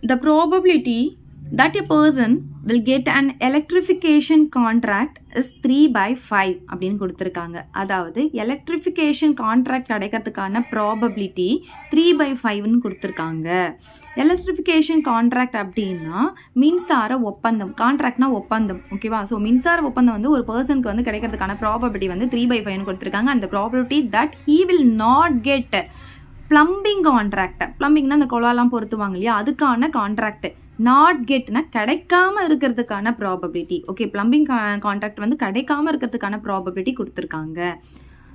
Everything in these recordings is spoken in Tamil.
the probability that a person will get an electrification contract is 3/5 அப்படின்னு கொடுத்திருக்காங்க. அதாவது எலக்ட்ரிஃபிகேஷன் கான்ட்ராக்ட் கிடைக்கிறதுக்கான ப்ராபபிலிட்டி 3/5ன்னு கொடுத்திருக்காங்க. எலக்ட்ரிஃபிகேஷன் கான்ட்ராக்ட் அப்படின்னா மின்சார ஒப்பந்தம். கான்ட்ராக்ட்னா ஒப்பந்தம், ஓகேவா? ஸோ மின்சார ஒப்பந்தம் வந்து ஒரு பர்சனுக்கு வந்து கிடைக்கிறதுக்கான ப்ராபபிலிட்டி வந்து 3/5ன்னு கொடுத்திருக்காங்க. அந்த probability that he will not get plumbing contract. பிளம்பிங்னா அந்த குழாலாம் பொருத்துவாங்க இல்லையா, அதுக்கான கான்ட்ராக்ட். நாட் கெட்னா கிடைக்காம இருக்கிறதுக்கான ப்ராபபிலிட்டி. ஓகே, பிளம்பிங் கான்ட்ராக்ட் வந்து கிடைக்காம இருக்கிறதுக்கான ப்ராபபிலிட்டி கொடுத்துருக்காங்க.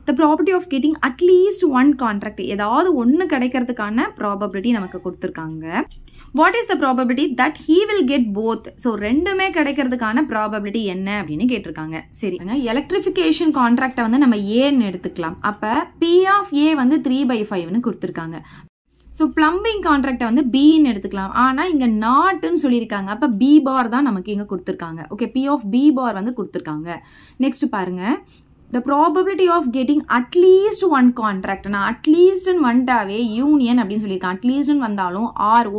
The probability of getting at least one contract, ஏதாவது ஒன்று கிடைக்கிறதுக்கான ப்ராபபிலிட்டி நமக்கு கொடுத்துருக்காங்க. What is the probability that he will get both? So ரெண்டுமே கிடைக்கிறதுக்கான ப்ராபபிலிட்டி என்ன அப்படின்னு கேட்டிருக்காங்க. சரிங்க, எலக்ட்ரிஃபிகேஷன் கான்ட்ராக்டை வந்து நம்ம ஏன்னு எடுத்துக்கலாம். அப்போ பி ஆஃப் ஏ வந்து 3/5ன்னு கொடுத்துருக்காங்க. ஸோ பிளம்பிங் கான்ட்ராக்டை வந்து பின்னு எடுத்துக்கலாம். ஆனால் இங்கே நாட்டுன்னு சொல்லியிருக்காங்க. அப்போ பி பார் தான் நமக்கு இங்கே கொடுத்துருக்காங்க. ஓகே, பி ஆஃப் பி பார் வந்து கொடுத்துருக்காங்க. நெக்ஸ்ட் பாருங்க, the probability of getting at least one contract. நான் அட்லீஸ்ட்னு வந்துட்டாவே யூனியன் அப்படின்னு சொல்லியிருக்கேன். அட்லீஸ்ட்னு வந்தாலும்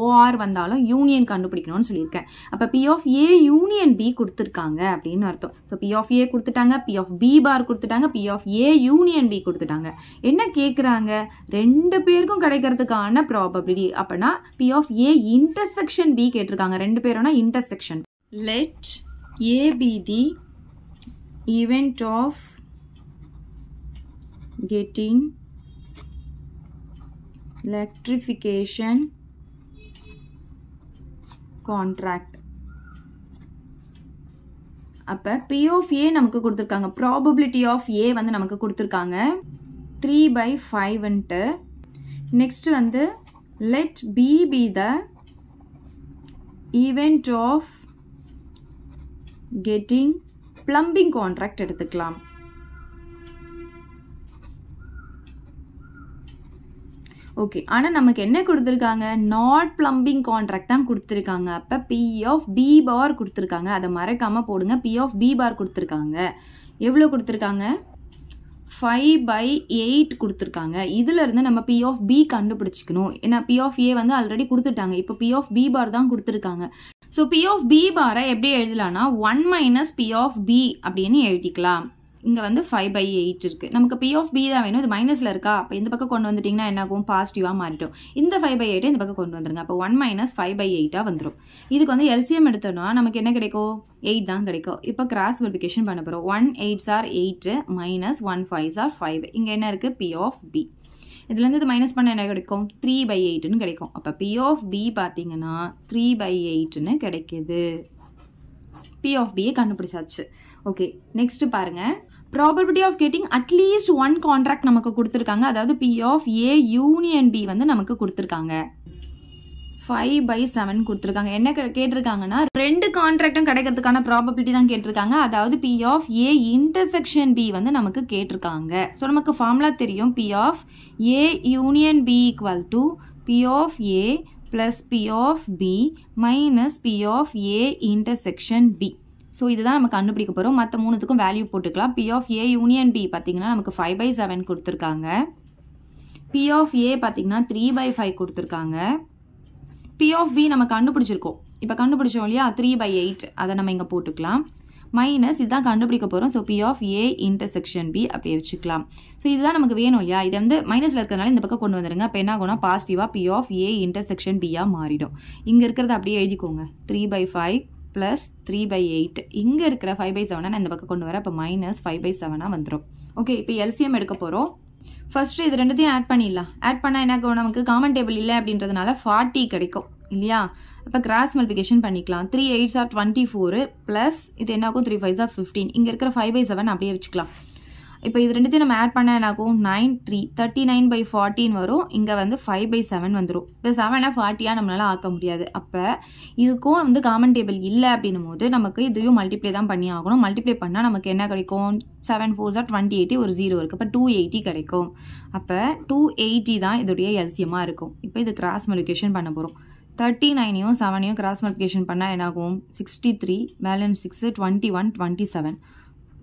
ஓஆர் வந்தாலும் யூனியன் கண்டுபிடிக்கணும்னு சொல்லியிருக்கேன். அப்போ P of A union B கொடுத்துருக்காங்க அப்படின்னு அர்த்தம். ஸோ பி ஆஃப் ஏ கொடுத்துட்டாங்க, பி ஆஃப் பி பார் கொடுத்துட்டாங்க, B of A union B கொடுத்துட்டாங்க. என்ன கேட்குறாங்க? ரெண்டு பேருக்கும் கிடைக்கிறதுக்கான ப்ராபபிலிட்டி. அப்படின்னா B of A intersection B கேட்டிருக்காங்க. ரெண்டு பேரோனா intersection. Let A be the event of getting electrification contract. அப்ப P of A நமக்கு கொடுத்திருக்காங்க. probability of A வந்து நமக்கு கொடுத்திருக்காங்க 3/5 ன்ட்டு. next வந்து let B be the event of getting plumbing contract எடுத்துக்கலாம். ஓகே, ஆனால் நமக்கு என்ன கொடுத்துருக்காங்க? நாட் பிளம்பிங் கான்ட்ராக்ட் தான் கொடுத்துருக்காங்க. அப்போ பி ஆஃப் பி பார் கொடுத்துருக்காங்க. அதை மறக்காமல் போடுங்க. பி ஆஃப் பி பார் கொடுத்துருக்காங்க. எவ்வளோ கொடுத்துருக்காங்க? 5/8 கொடுத்துருக்காங்க. இதில் இருந்து நம்ம பி ஆஃப் பி கண்டுபிடிச்சிக்கணும். ஏன்னா பி ஆஃப் ஏ வந்து ஆல்ரெடி கொடுத்துட்டாங்க. இப்போ பி ஆஃப் பி பார் தான் கொடுத்துருக்காங்க. ஸோ பி ஆஃப் பி பாரை எப்படி எழுதலாம்னா 1 - பி ஆஃப் பி அப்படின்னு எழுதிக்கலாம். இங்கே வந்து 5/8 இருக்குது. நமக்கு பி ஆஃப் பி தான் வேணும். இது மைனஸில் இருக்கா? அப்போ இந்த பக்கம் கொண்டு வந்துட்டிங்கன்னா என்ன ஆகும்? பாசிட்டிவாக மாறிடும். இந்த 5/8 இந்த பக்கம் கொண்டு வந்துருங்க. அப்போ 1 - 5/8 வந்துடும். இதுக்கு வந்து எல்சிஎம் எடுத்தோம்னா நமக்கு என்ன கிடைக்கும்? 8 தான் கிடைக்கும். இப்போ கிராஸ் மல்டிப்ளிகேஷன் பண்ண போகிறோம். 1 8s are 8 - 1 5s are 5. இங்கே என்ன இருக்குது? P of B. இதுலேருந்து இது மைனஸ் பண்ண என்ன கிடைக்கும்? 3/8ன்னு கிடைக்கும். அப்போ பி ஆஃப் பி பார்த்தீங்கன்னா 3/8ன்னு கிடைக்கிது. பி ஆஃப் பியை கண்டுபிடிச்சாச்சு. ஓகே, நெக்ஸ்ட் பாருங்க, probability of getting at least one contract நமக்கு கொடுத்துருக்காங்க. அதாவது P of A union B வந்து நமக்கு கொடுத்துருக்காங்க. 5/7 கொடுத்துருக்காங்க. என்ன கேட்டிருக்காங்கன்னா ரெண்டு கான்ட்ராக்டும் கிடைக்கிறதுக்கான ப்ராபபிலிட்டி தான் கேட்டிருக்காங்க. அதாவது P of A intersection B வந்து நமக்கு கேட்டிருக்காங்க. ஸோ நமக்கு ஃபார்முலா தெரியும். P of A union B equal to P of A plus P of B minus P of A intersection B. So இதுதான் நம்ம கண்டுபிடிக்க போகிறோம். மற்ற மூணுத்துக்கும் வேல்யூ போட்டுக்கலாம். P of A union B பார்த்தீங்கன்னா நமக்கு 5/7 கொடுத்துருக்காங்க. பி ஆஃப் ஏ பார்த்தீங்கன்னா 3/5 கொடுத்துருக்காங்க. பி ஆஃப் பி நம்ம கண்டுபிடிச்சிருக்கோம். இப்போ கண்டுபிடிச்சோம் இல்லையா? 3/8. அதை நம்ம இங்கே போட்டுக்கலாம். மைனஸ் இதுதான் கண்டுபிடிக்க போகிறோம். So P of A intersection B அப்படியே வச்சுக்கலாம். ஸோ இதுதான் நமக்கு வேணும் இல்லையா? இதை வந்து மைனஸில் இருக்கிறதுனால இந்த பக்கம் கொண்டு வந்துடுங்க. அப்போ என்ன ஆகும்னா பாசிட்டிவாக பி ஆஃப் ஏ இன்டர்செக்ஷன் பியாக மாறிடும். இங்கே இருக்கிறத அப்படியே எழுதிக்கோங்க. 3/5 ப்ளஸ் 3/8. இங்கே இருக்கிற 5/7 நான் இந்த பக்கம் கொண்டு வரேன். அப்போ மைனஸ் 5/7 வந்துடும். ஓகே, இப்போ எல்சிஎம் எடுக்க போகிறோம். ஃபர்ஸ்ட் இது ரெண்டுத்தையும் ஆட் பண்ணிடலாம். ஆட் பண்ணால் என்ன ஆகும்? நமக்கு காமன் டேபிள் இல்லை அப்படின்றதுனால 40 கிடைக்கும் இல்லையா? அப்போ கிராஸ் மல்டிப்ளிகேஷன் பண்ணிக்கலாம். 3 8s are 24 ப்ளஸ் இது என்ன ஆகும்? 3 5s are 15. இங்கே இருக்கிற 5/7 அப்படியே வச்சுக்கலாம். இப்போ இது ரெண்டுத்தையும் நம்ம ஆட் பண்ணால் என்ன ஆகும்? 9 3 39/14 வரும். இங்கே வந்து 5/7 வந்துடும். இப்போ 7 40 நம்மளால ஆக்க முடியாது. அப்போ இதுக்கும் வந்து காமன் டேபிள் இல்லை அப்படின்னும் போது நமக்கு இதையும் மல்டிப்ளை தான் பண்ணி ஆகணும். மல்டிப்ளை பண்ணால் நமக்கு என்ன கிடைக்கும்? 7 4s are 28. ஒரு 0 இருக்குது. அப்போ 280 கிடைக்கும். அப்போ 280 தான் இதோடைய எல்சியமாக இருக்கும். இப்போ இது கிராஸ் மல்டிப்ளிகேஷன் பண்ண போகிறோம். 39யும் 7யும் கிராஸ் மல்டிப்ளிகேஷன் பண்ணால் என்ன ஆகும்? 63 பேலன்ஸ் 6 21 27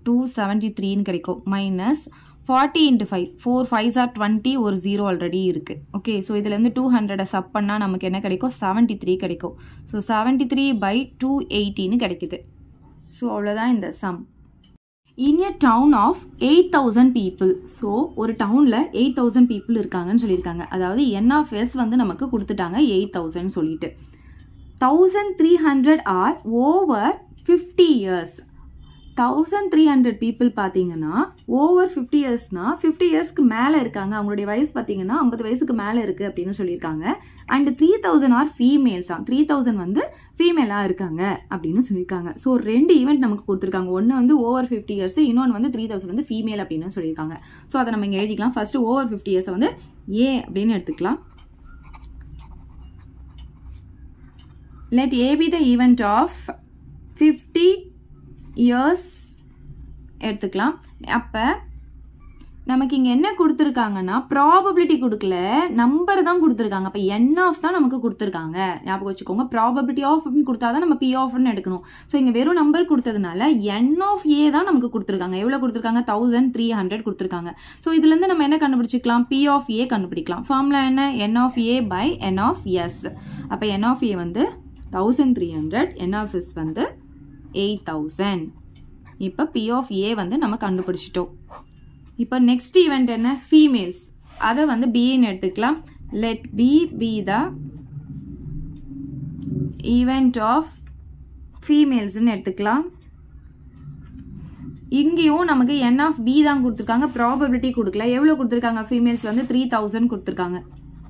273ன்னு கிடைக்கும். மைனஸ் 40 into 5 4 5s are 20 ஒரு 0 ஆல்ரெடி இருக்கு ஓகே ஸோ இதுலேருந்து 200 சப் பண்ணால் நமக்கு என்ன கிடைக்கும் 73 கிடைக்கும் ஸோ 73/280 கிடைக்குது ஸோ அவ்வளோதான் இந்த sum in a town of 8000 people so ஒரு டவுனில் 8000 people இருக்காங்கன்னு சொல்லியிருக்காங்க அதாவது n of s வந்து நமக்கு கொடுத்துட்டாங்க 8000 சொல்லிட்டு 1300 are over 50 years 1300 people பார்த்தீங்கன்னா ஓவர் 50 இயர்ஸ்னா 50 இயர்ஸ்க்கு மேலே இருக்காங்க அவங்களுடைய வயசு பார்த்தீங்கன்னா 50 வயசுக்கு மேலே இருக்குது அப்படின்னு சொல்லியிருக்காங்க அண்ட் 3000 ஆர் ஃபீமேல்ஸ் 3000 வந்து ஃபீமேலாக இருக்காங்க அப்படின்னு சொல்லியிருக்காங்க ஸோ 2 ஈவெண்ட் நமக்கு கொடுத்துருக்காங்க ஒன்று வந்து ஓவர் 50 இயர்ஸ் இன்னொன்று வந்து 3000 வந்து ஃபீமேல் அப்படின்னு சொல்லியிருக்காங்க ஸோ அதை நம்ம இங்கே எழுதிக்கலாம் ஃபர்ஸ்ட் ஓவர் 50 இயர்ஸை வந்து ஏ அப்படின்னு எடுத்துக்கலாம் let A be the event of 50 years எடுத்துக்கலாம் அப்போ நமக்கு இங்கே என்ன கொடுத்துருக்காங்கன்னா ப்ராபபிலிட்டி கொடுக்கல நம்பர் தான் கொடுத்துருக்காங்க அப்போ n ஆஃப் தான் நமக்கு கொடுத்துருக்காங்க ஞாபகம் வச்சுக்கோங்க ப்ராபபிலிட்டி ஆஃப் அப்படின்னு கொடுத்தா தான் நம்ம p ஆஃப்னு எடுக்கணும் ஸோ இங்கே வெறும் நம்பர் கொடுத்ததுனால n ஆஃப் ஏ தான் நமக்கு கொடுத்துருக்காங்க எவ்வளோ கொடுத்துருக்காங்க 1300 கொடுத்துருக்காங்க ஸோ இதுலேருந்து நம்ம என்ன கண்டுபிடிச்சிக்கலாம் p ஆஃப் ஏ கண்டுபிடிக்கலாம் ஃபார்முலா என்ன n of A by n of S அப்போ n ஆஃப் ஏ வந்து 1300 n ஆஃப் எஸ் வந்து 8000 இப்போ p of a வந்து நம்ம கண்டுபிடிச்சிட்டோம் இப்போ நெக்ஸ்ட் ஈவெண்ட் என்ன ஃபீமேல்ஸ் அதை வந்து b ன்னு எடுத்துக்கலாம் let b be the event of females ன்னு எடுத்துக்கலாம் இங்கேயும் நமக்கு n of b தான் கொடுத்துருக்காங்க ப்ராபபிலிட்டி கொடுக்கல எவ்வளோ கொடுத்துருக்காங்க ஃபீமேல்ஸ் வந்து 3000 கொடுத்துருக்காங்க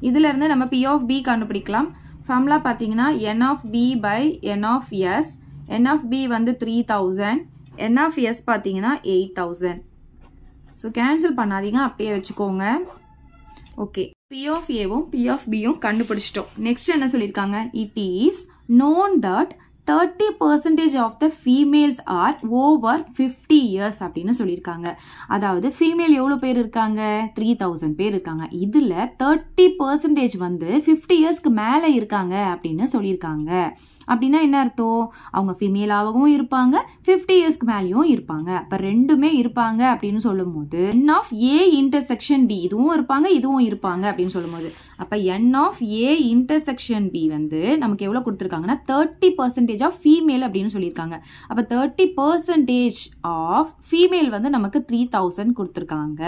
இதுல இருந்து நம்ம p of b கண்டுபிடிக்கலாம் ஃபார்முலா பார்த்தீங்கன்னா n of b by n of s n of b வந்து 3000 n of s பார்த்தீங்கன்னா 8000 ஸோ கேன்சல் பண்ணாதீங்க அப்படியே வச்சுக்கோங்க okay p of aவும் p of bயும் கண்டுபிடிச்சிட்டோம் நெக்ஸ்ட் என்ன சொல்லியிருக்காங்க it is known that 30% of the females are over 50 years அப்படின்னு சொல்லியிருக்காங்க அதாவது ஃபீமேல் எவ்வளோ பேர் இருக்காங்க 3000 பேர் இருக்காங்க இதில் 30% வந்து 50 இயர்ஸ்க்கு மேலே இருக்காங்க அப்படின்னு சொல்லியிருக்காங்க அப்படின்னா என்ன அர்த்தம் அவங்க ஃபீமேலாகவும் இருப்பாங்க 50 இயர்ஸ்க்கு மேலேயும் இருப்பாங்க அப்போ ரெண்டுமே இருப்பாங்க அப்படின்னு சொல்லும் போது n of A intersection B இதுவும் இருப்பாங்க அப்படின்னு சொல்லும் போது அப்போ n of A intersection B வந்து நமக்கு எவ்வளோ கொடுத்துருக்காங்கன்னா 30% ஆஃப் ஃபீமேல் அப்படின்னு சொல்லியிருக்காங்க அப்போ 30% ஆஃப் ஃபீமேல் வந்து நமக்கு 3000 கொடுத்துருக்காங்க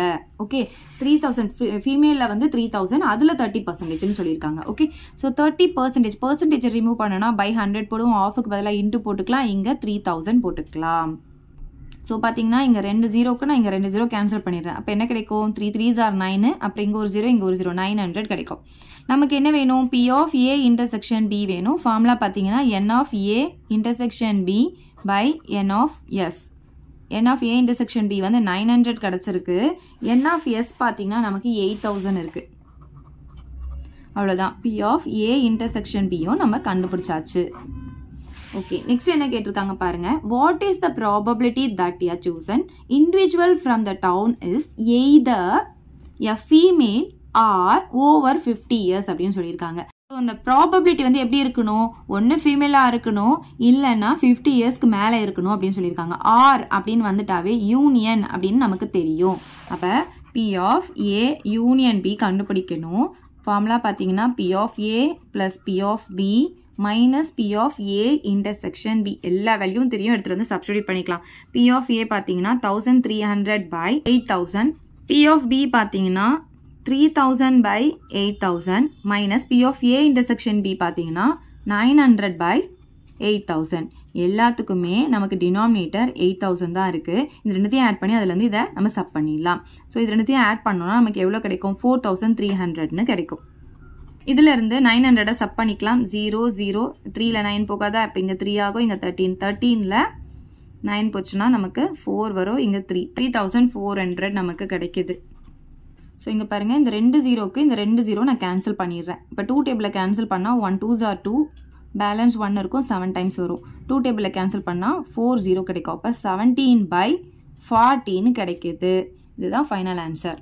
ஓகே 3000 ஃபீமேலில் வந்து 3000 அதில் 30%ன்னு சொல்லியிருக்காங்க ஓகே ஸோ 30% பர்சன்டேஜ் ரிமூவ் பண்ணனா பை 100 போடுவோம் ஆஃபுக்கு பதிலாக இன்ட்டு போட்டுக்கலாம் இங்கே 3000 போட்டுக்கலாம் ஸோ பார்த்தீங்கன்னா இங்கே 2 0க்கு நான் இங்கே 2 0 கேன்சல் பண்ணிடுறேன் அப்போ என்ன கிடைக்கும் 3 3s are 9 அப்புறம் இங்கே ஒரு 0 இங்கே ஒரு 0 900 கிடைக்கும் நமக்கு என்ன வேணும் p of a intersection b வேணும் ஃபார்முலா பார்த்தீங்கன்னா n of a intersection b by n of s n of a intersection b வந்து 900 கிடச்சிருக்கு n of s பார்த்தீங்கன்னா நமக்கு 8000 இருக்குது அவ்வளோதான் p of a intersection bயும் நம்ம கண்டுபிடிச்சாச்சு ஓகே நெக்ஸ்ட் என்ன கேட்டிருக்காங்க பாருங்க what is the probability that a chosen individual from the town is either a female or over 50 years அப்படின்னு சொல்லியிருக்காங்க ஸோ அந்த ப்ராபபிலிட்டி வந்து எப்படி இருக்கணும் ஒன்று ஃபீமேலாக இருக்கணும் இல்லைன்னா 50 இயர்ஸ்க்கு மேலே இருக்கணும் அப்படின்னு சொல்லியிருக்காங்க ஆர் அப்படின்னு வந்துட்டாவே யூனியன் அப்படின்னு நமக்கு தெரியும் அப்போ p of a union b கண்டுபிடிக்கணும் ஃபார்முலா பார்த்தீங்கன்னா p of a plus p of b minus p of a intersection b எல்லா வேல்யூவும் தெரியும் எடுத்துகிட்டு வந்து சப்ஸ்டிட்யூட் பண்ணிக்கலாம் p of a பார்த்தீங்கன்னா 1300 by 8000 p of b பார்த்தீங்கன்னா 3000 by 8000 minus p of a intersection b பார்த்தீங்கன்னா 900 by 8000 எல்லாத்துக்குமே நமக்கு டினாமினேட்டர் 8000 தான் இருக்குது இந்த ரெண்டுத்தையும் ஆட் பண்ணி அதுலேருந்து இதை நம்ம சப் பண்ணிடலாம் ஸோ இது ரெண்டுத்தையும் ஆட் பண்ணோம்னா நமக்கு எவ்வளோ கிடைக்கும் 4300ன்னு கிடைக்கும் இதிலிருந்து 900 சப் பண்ணிக்கலாம் 0 0 3ல 9 போகாதா இப்போ இங்கே 3 ஆகும் இங்கே 13ல 9 போச்சுன்னா நமக்கு 4 வரும் இங்கே 3400 நமக்கு கிடைக்குது ஸோ இங்கே பாருங்கள் இந்த 2 0க்கு இந்த 2 0 நான் கேன்சல் பண்ணிடுறேன் இப்போ 2 டேபிளில் கேன்சல் பண்ணால் 1 2s are 2 பேலன்ஸ் 1 இருக்கும் 7 டைம்ஸ் வரும் 2 டேபிளில் கேன்சல் பண்ணால் 4 0 கிடைக்கும் அப்போ 17/40 கிடைக்குது இதுதான் ஃபைனல் ஆன்சர்